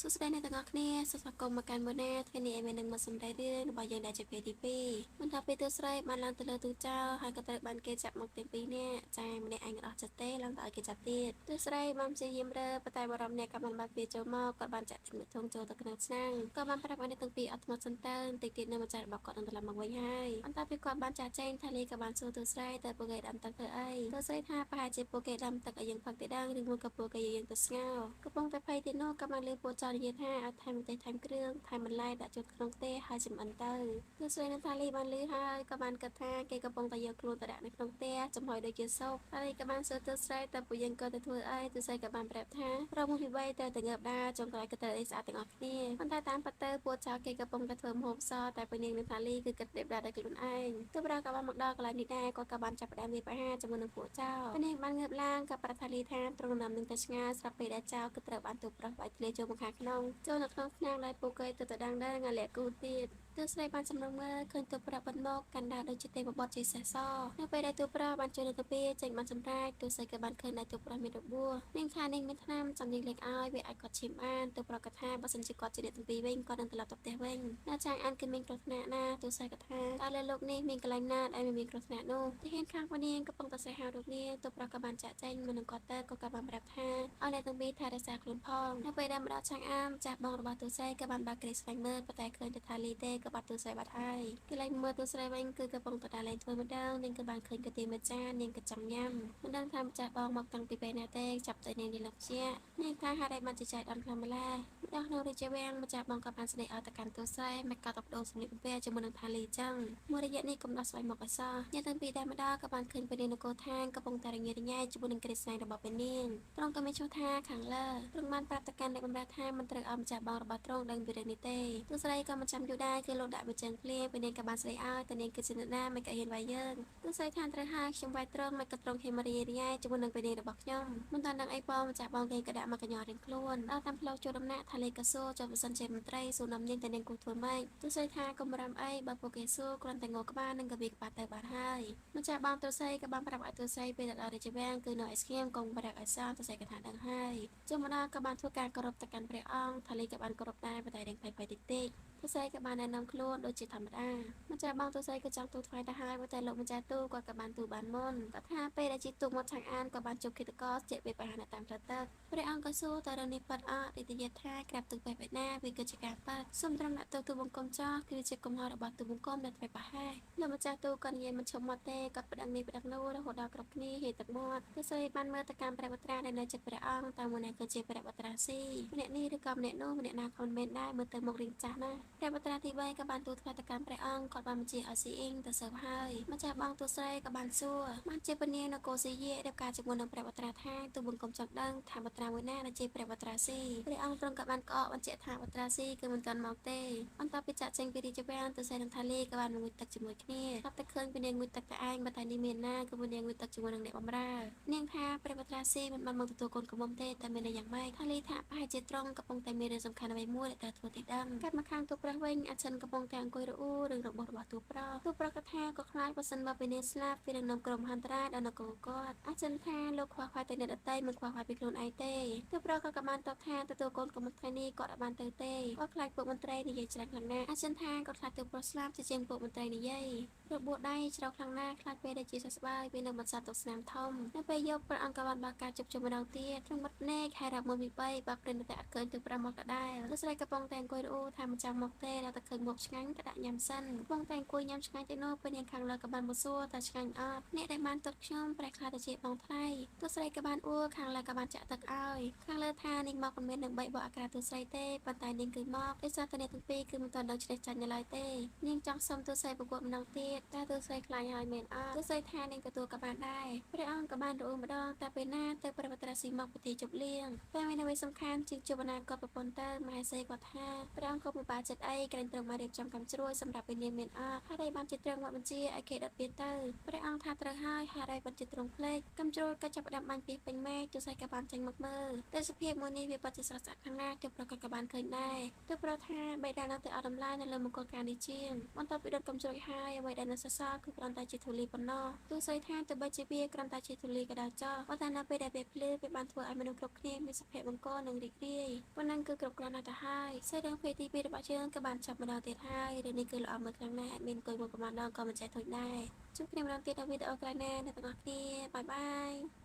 សួស្តីអ្នកទាំងអស់គ្នាសូមស្វាគមន៍មកកាន់មើលណាថ្ងៃនេះឯមាននឹងមកសម្ដែងរឿងរបស់យើងដែលជាពេលទី2មិនថាពេលទស្រីបានឡើងទៅលើទូចោលហើយក៏ត្រូវបានគេចាប់មកទាំងពីរនាក់ចាម្នាក់ឯងអត់ចិត្តទេឡើងទៅឲ្យគេចាប់ទៀតទស្រីបានព្យាយាមរើប៉ុន្តែបរិមម្នាក់ក៏បានបាត់វាចូលមកគាត់បានចាក់ទឹកមាត់ធំចូលទៅក្នុងឆ្នាំងក៏បានប្រាប់ឲ្យអ្នកទាំងពីរអត់ធ្មត់សិនទៅតិចទៀតនៅម្ចាស់របស់គាត់នឹងត្រឡប់មកវិញហើយបន្ទាប់ពីគាត់បានចាក់ចែងថាលីក៏បានសួរទស្រីទៅពួកគេដាំទឹកធ្វើអីទស្រីថាប្រហែលជាពួកគេដាំទឹកឲ្យយើងផឹកទេដឹងឬមួយក៏ពួកគេយើងទៅស្ងោរកំពុងតែភ័យទៀតនោះក៏បានលើពួកចោលនិយាយថាឲ្យថែមម្ទេសថែមគ្រឿងថែមបន្លែដាក់ចូលក្នុងទេហើយចម្អិនទៅទស្រីនិងថាលីបានលឺហើយក៏បានគិតថាគេកំពុងតែយកខ្លួនទៅដាក់នៅក្នុងទេចំហុយដូចជាសពហើយក៏បានសួរទស្រីតើពួកយើងក៏ទៅធ្វើអីទស្រីក៏បានប្រាប់ថារកមុខពី3ទៅងើបដើរចុងក្រោយក៏ទៅអីស្អាតទាំងអស់គ្នាប៉ុន្តែតាមពិតទៅពួកចោលគេកំពុងតែធ្វើម្ហូបសតែពេលនាងនិងថាលីគឺគិតដេបដាដោយខ្លួនឯងទើបរកក៏បានមកដល់កន្លែងនេះដែរគាត់ក៏បានចាប់ផ្ដើមវាប្រហារជាមួយនឹងពួកចោលពេលនាងបានងើបឡើងក៏ប្រាប់ថាលីថាទ្រង់ដំណឹងទៅឆ្ងាយស្រាប់ពេលដែលចោលគឺត្រូវបានទូប្រុសបាយធ្លាចូលមកខាងក្នុងចូលនៅក្នុងឆ្នាំងដែលពួកគេទៅដឹងដែរងាលាក់គូទៀតទើបស្រីបានសម្លឹងមើលឃើញទូប្រុសបិទមកកាន់ដាវដូចជាទេវបុត្រជាសេះសនៅពេលដែលទូប្រុសបានចូលទៅពីចេញបានសម្រេចទើបស្រីក៏បានឃើញដែលទូប្រុសមានរបួសនាងថានាងមានថ្នាំចាំនាងលេខឲ្យវាអាចគាត់ឈាមបានទូប្រុសក៏ថាបើសិនជាគាត់ជាអ្នកទាំងពីរវិញគាត់នឹងត្រឡប់ទៅផ្ទះវិញណាចាងអានគឺមានគ្រោះថ្នាក់ណាទើបស្រីក៏ថាតើលើលោកនេះមានកន្លែងណាដែលមានគ្រោះថ្នាក់នោះទីហ៊ានខាងពួកនាងកំពុងតែស្រែកហៅរូបនាងទូប្រុសក៏បានចាក់ចែងមកនឹងគាត់ទៅក៏បានប្រាប់ថាឲ្យអ្នកទាំងពីរថែរក្សាខ្លួនផងនៅពេលដែលមកដល់ឆាងអាមចាស់បងរបស់ទូស្រីក៏បានបើកគ្រីស្វែងមើលប៉ុន្តែឃើញតែថាលីទេក៏បាត់ទូស្រីបាត់ហើយកន្លែងមើលទូស្រីវិញគឺកំពុងតែដើរលេងធ្វើម្ដងនាងក៏បានឃើញកាទៀមួយចាននាងក៏ចាំញ៉ាំមិនដឹងថាម្ចាស់បងមកតាំងពីពេលណាទេចាប់តែនាងនេះលឹកជានាងថាហេតុអីបានជាចៃដន្យខ្លាំងម្ល៉េះម្ដងនៅរាជវាំងម្ចាស់បងក៏បានស្ដីឲ្យទៅកាន់ទូស្រីមិនក៏ទៅបដូរសម្លៀកបំពាក់ជាមួយនឹងថាលីចឹងមួយរយៈនេះកុំដោះស្វែងមកឲ្យសោះអ្នកទាំងពីរដែលម្ដងក៏បានឃើញពេលនាងនគរឋានកំពុងតែរញ៉េរញ៉ៃជាមួយនឹងគ្រីស្វែងរបស់ពេលនាងត្រង់ក៏មានឈ្មោះថាខាងលើទ្រង់បានប្រាប់ទៅកាន់អ្នកបម្រើថាមិនត្រូវឲ្យម្ចាស់បងរបស់ទ្រង់ដឹងពីរឿងនេះទេទូស្រីក៏មិនចាំយូរដែរគឺលោកដាក់វិជើងភ្លាពេលនាងក៏បានស្ដីឲ្យតែនាងគឺជាអ្នកណាមិនក៏ហ៊ានវាយយើងទូស្រីថាត្រូវហើយខ្ញុំវាយត្រង់មិនក៏ត្រង់ហ៊ានមរីរាយជាមួយនឹងពេលនាងរបស់ខ្ញុំមិនតាន់ដឹងអីផងម្ចាស់បងគេក៏ដាក់មកកញ្ញោរៀងខ្លួនដល់តាមផ្លូវចូលដំណាក់ថាលេខកសួរចូលបសិនជាមន្ត្រីសួរនាំនាងតែនាងគូធ្វើម៉េចទូស្រីថាកុំរំអីបើពួកគេសួរគ្រាន់តែងក់ក្បាលនឹងក៏វាក្បាលទៅបានហើយម្ចាស់បងទូស្រីក៏បានប្រាប់ឲ្យទូស្រីពេលទៅដល់រាជវាំងគឺនៅឯស្ងៀមកុំប្រាប់ឲ្យសោះទូស្រីក៏ថាដឹងហើយចុះម្ដងក៏បានធ្វើការគោរពទៅកាន់ព្រះអង្គថាលេខក៏បានគោរពដែរប៉ុន្តែរៀងភ័យតិចតិចទូស្រីក៏បានណែនាំខ្លួនដូចជាធម្មតាម្ចាស់បងទូស្រីក៏ចង់ទូថ្វាយទៅហើយតែលោកម្ចាស់ទូគាត់ក៏បានទូបានមុនគាត់ថាពេលដែលជីទូមកឆាំងអានក៏បានជួបគិតកោជាពេលបរិហារតាមផ្លូវទឹកព្រះអង្គក៏សួរតើរឿងនេះប៉ាត់អត់ទីទាថាក្រាបទូបែបណាវាគឺជាការប៉ាត់សូមត្រង់ដាក់ទូបង្គំចោះគឺជាកំហុសរបស់ទូបង្គំដែលធ្វើប្រហែសលោកម្ចាស់ទូក៏និយាយមិនឈប់មកទេគាត់ប្តឹងនេះប្តឹងនោះរហូតដល់គ្រប់គ្នាហេតុទឹកមាត់ទូស្រីបានមើលទៅកាន់ព្រះវត្រាដែលនៅចិត្តព្រះអង្គតើមួយណាគឺជាព្រះវត្រាស៊ីម្នាក់នេះឬក៏ម្នាក់នោះម្នាក់ណាក៏មិនមែនដែរមើលទៅមុខរៀងចាស់ណាស់ព្រះវត្រាទី3ក៏បានទូថ្វាយទៅកាន់ព្រះអង្គគាត់បានបញ្ជាឲ្យស៊ីអ៊ីងទៅសើបហើយម្ចាស់បងទូស្រីក៏បានសួរបានជាពនាងនគរសីយៈរៀបការជាមួយនឹងព្រះវត្រាថាទូបង្គំចង់ដឹងថាវត្រាមួយណាដែលជាព្រះវត្រាស៊ីព្រះអង្គទ្រង់ក៏បានក្អកបញ្ជាក់ថាវត្រាស៊ីគឺមិនទាន់មកទេបន្ទាប់ពីចាក់ចេញពីរាជវាំងទូស្រីនិងថាលីក៏បានងូតទឹកជាមួយគ្នាស្រាប់តែឃើញពនាងងូតទឹកតែឯងបើតែនេះមានណាគឺពនាងងូតទឹកជាមួយនឹងអ្នកបម្រើនាងថាព្រះវត្រាស៊ីមិនបានមកទទួលកូនកំមុំទេតែមានន័យយ៉ាងម៉េចថាលីថាប្រហែលជាទ្រង់កំពុងតែមានរឿងសំខាន់អ្វីមួយដែលត្រូវធ្វើទីដឹងកាត់មកខាងទូប្រុសវិញអាចិនកំពុងតែអង្គុយរអ៊ូរឿងរបស់ទូប្រុសក៏ថាក៏ខ្លាចបើសិនបើពេលនាងស្លាប់វានឹងនាំក្រុមហន្តរាយដល់នគរគាត់អាចិនថាលោកខ្វះខ្វាយតែអ្នកដតីមិនខ្វះខ្វាយពីខ្លួនឯងទេទូប្រុសក៏បានតបថាទទួលកូនកំមុំថ្ងៃនេះគាត់អាចបានទៅទេគាត់ខ្លាចពួកមន្ត្រីនិយាយច្រើនខ្លាំងណាស់អាចិនថាគាត់ខ្លាចទូប្រុសស្លាប់ជាជាងពួកមន្ត្រីនិយាយរបួសដៃច្រោកខ្លាំងណាស់ខ្លាចពេលដែលជាសះស្បើយវានឹងបន្សាត់ទុកស្នាមធំនៅពេលយប់ព្រះអង្គក៏បានបើកការជប់ជុំម្ដងទៀតក្នុងមាត់ភ្នែកហើយរាប់មុនពី3បើព្រិនតែអត់ឃើញទូប្រុសមកដដែលលោកស្រីកំពុងតែអង្គុយរអ៊ូថាមិនចាំមកទេដល់តែឃើញមុខឆ្ងាញ់ក៏ដាក់ញ៉ាំសិនកំពុងតែអង្គុយញ៉ាំឆ្ងាញ់ទៅនោះពេលនាងខាងលើក៏បានមកសួរថាឆ្ងាញ់អត់អ្នកដែលបានទុកខ្ញុំប្រែខ្លាចទៅជាបងថ្លៃទូស្រីក៏បានអួរខាងលើក៏បានចាក់ទឹកឲ្យខាងលើថានាងមកមិនមែននឹងបីបកអាក្រាទូស្រីទេប៉ុន្តែនាងគឺមកដោយសារតែអ្នកទាំងពីរគឺមិនទាន់ដឹងឆ្លេះចាញ់នៅឡើយទេនាងចង់សុំទូស្រីប្រកួតម្ដងទៀតតែទូស្រីខ្លាចហើយមែនអត់ទូស្រីថានាងទទួលក៏បានដែរព្រះអង្គក៏បានរអ៊ូម្ដងតែពេលណាទៅព្រះវត្រាស៊ីមកពិធីជប់លៀងតែមានអ្វីសំខាន់ជាងជួបអនាគតប្រពន្ធទៅមហេសីគាត់ថាព្រះអង្គក៏ពិបាកចិត្ត អីក្រែងត្រូវមករៀបចំកម្មជ្រួយសម្រាប់វិញ្ញាណមានអត់ហើយបានជាត្រង់មកបញ្ជាឲ្យគេដុតវាទៅព្រះអង្គថាត្រូវហើយហេតុអីបានជាទ្រង់ភ្លេចកម្មជ្រួយក៏ចាប់ផ្ដើមបាញ់ពីពេញមេឃទូស័យក៏បានចេញមកមើលតែសភាពមួយនេះវាពិតជាស្រស់ស្អាតខ្លាំងណាស់ទើបប្រកាសក៏បានឃើញដែរទើបប្រថាបេដានៅតែអត់តម្លៃនៅលើមង្គលការនេះជាងបន្ទាប់ពីដុតកម្មជ្រួយហើយអ្វីដែលនៅសសល់គឺគ្រាន់តែជាធូលីប៉ុណ្ណោះទូស័យថាទោះបីជាវាគ្រាន់តែជាធូលីក៏ដោយចុះប៉ុន្តែនៅពេលដែលវាភ្លឺវាបានធ្វើឲ្យមនុស្សគ្រប់គ្នាមានសុភមង្គលនិងរីករាយប៉ុណ្ណឹងគឺគ្រប់គ្រាន់ណាស់ទៅហើយសេចក្ដីភ័យទី2របស់យើងក៏បានចាប់ម្ដងទៀតហើយរឿងនេះគឺល្អមើលខ្លាំងណាស់មានអង្គុយមកប្រមាណដងក៏មិនចេះធុញដែរជួបគ្នាម្ដងទៀតនៅវីដេអូក្រោយណាអ្នកទាំងអស់គ្នាបាយបាយ